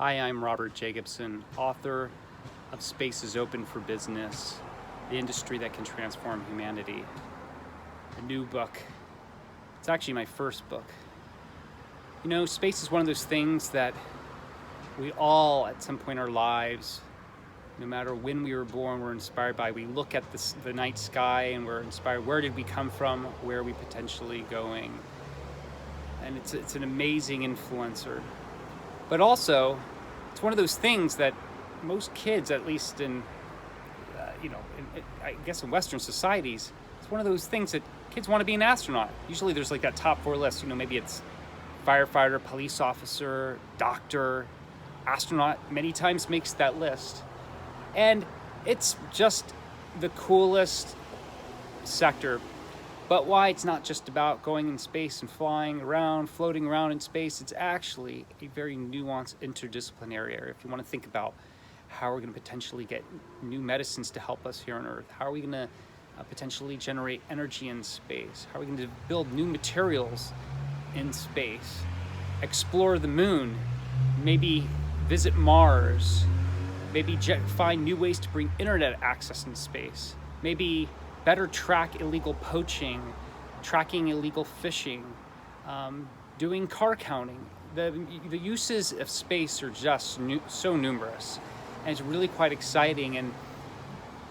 Hi, I'm Robert Jacobson, author of Space is Open for Business, the industry that can transform humanity. A new book. It's actually my first book. You know, space is one of those things that we all, at some point in our lives, no matter when we were born, we're inspired by. We look at the night sky and we're inspired. Where did we come from? Where are we potentially going? And it's an amazing influencer. But also, it's one of those things that most kids, at least in, I guess in Western societies, it's one of those things that kids want to be an astronaut. Usually there's like that top 4 list, maybe it's firefighter, police officer, doctor, astronaut, many times makes that list. And it's just the coolest sector. But why it's not just about going in space and flying around, floating around in space, it's actually a very nuanced interdisciplinary area. If you want to think about how we're going to potentially get new medicines to help us here on Earth, how are we going to potentially generate energy in space, how are we going to build new materials in space, explore the moon, maybe visit Mars, maybe find new ways to bring internet access in space, maybe better track illegal poaching, tracking illegal fishing, doing car counting. The uses of space are just so numerous, and it's really quite exciting. And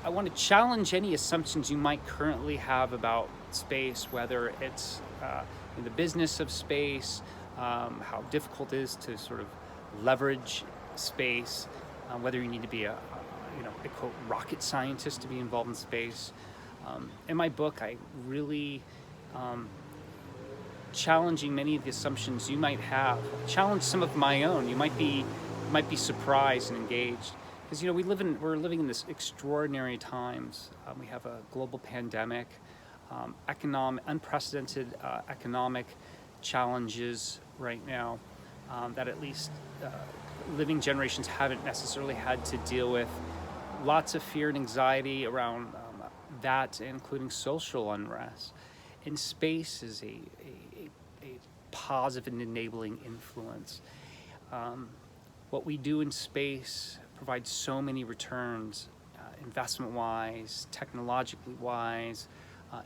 I want to challenge any assumptions you might currently have about space, whether it's in the business of space, how difficult it is to sort of leverage space, whether you need to be a quote rocket scientist to be involved in space. In my book, I really challenging many of the assumptions you might have, challenge some of my own. You might be surprised and engaged, because we're living in this extraordinary times. We have a global pandemic, unprecedented economic challenges right now that at least living generations haven't necessarily had to deal with. Lots of fear and anxiety around that, including social unrest. And space is a positive and enabling influence. What we do in space provides so many returns, investment-wise, technologically wise,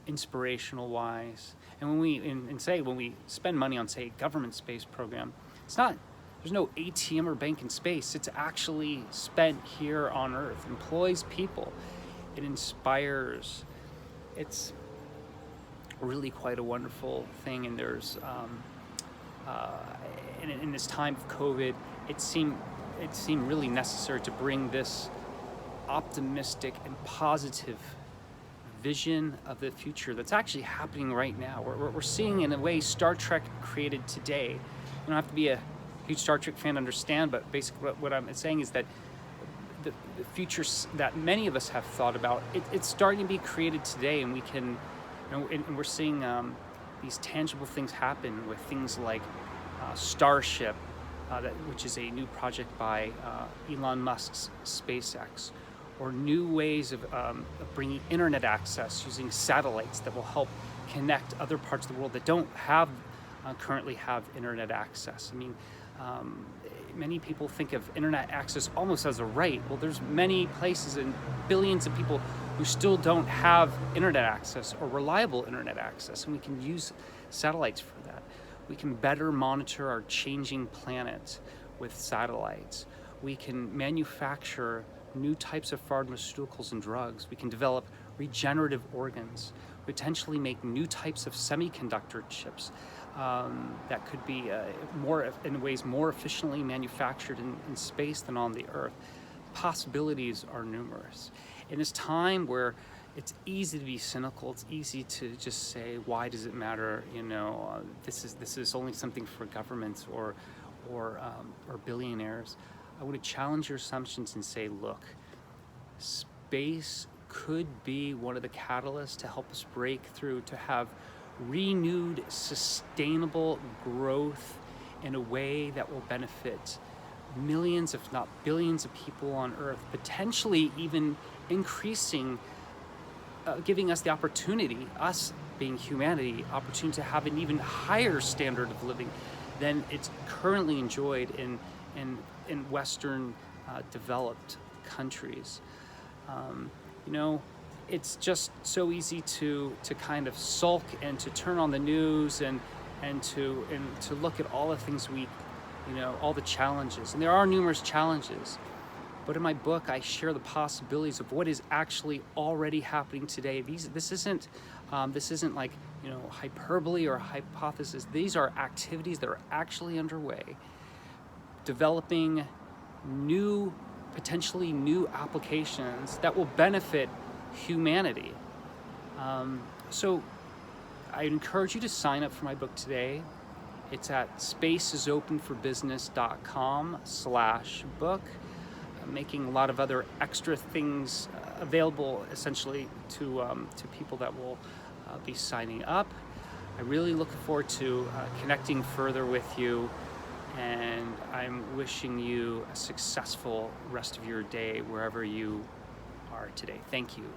inspirational-wise. And when we spend money on, say, a government space program, there's no ATM or bank in space. It's actually spent here on Earth, employs people. It inspires. It's really quite a wonderful thing. And there's, in this time of COVID, it seemed really necessary to bring this optimistic and positive vision of the future that's actually happening right now. We're seeing, in a way, Star Trek created today. You don't have to be a huge Star Trek fan to understand, but basically what I'm saying is that the future that many of us have thought about, it's starting to be created today, and we can, and we're seeing these tangible things happen with things like Starship, which is a new project by Elon Musk's SpaceX, or new ways of bringing internet access using satellites that will help connect other parts of the world that don't currently have internet access. I mean, many people think of internet access almost as a right. Well, there's many places and billions of people who still don't have internet access or reliable internet access, and we can use satellites for that. We can better monitor our changing planet with satellites. We can manufacture new types of pharmaceuticals and drugs. We can develop regenerative organs, potentially make new types of semiconductor chips that could be in ways more efficiently manufactured in space than on the Earth. Possibilities are numerous. In this time where it's easy to be cynical, it's easy to just say, why does it matter? This is only something for governments or billionaires. I want to challenge your assumptions and say, look, space could be one of the catalysts to help us break through, to have renewed, sustainable growth in a way that will benefit millions, if not billions of people on Earth, potentially even increasing, giving us the opportunity, us being humanity, opportunity to have an even higher standard of living than it's currently enjoyed in in Western developed countries. You know, it's just so easy to kind of sulk and to turn on the news and to look at all the things all the challenges, and there are numerous challenges. But in my book, I share the possibilities of what is actually already happening today. This isn't like hyperbole or hypothesis. These are activities that are actually underway, developing potentially new applications that will benefit humanity. So I encourage you to sign up for my book today. It's at spaceisopenforbusiness.com/book. I'm making a lot of other extra things available essentially to people that will be signing up. I really look forward to connecting further with you, and I'm wishing you a successful rest of your day wherever you are today. Thank you.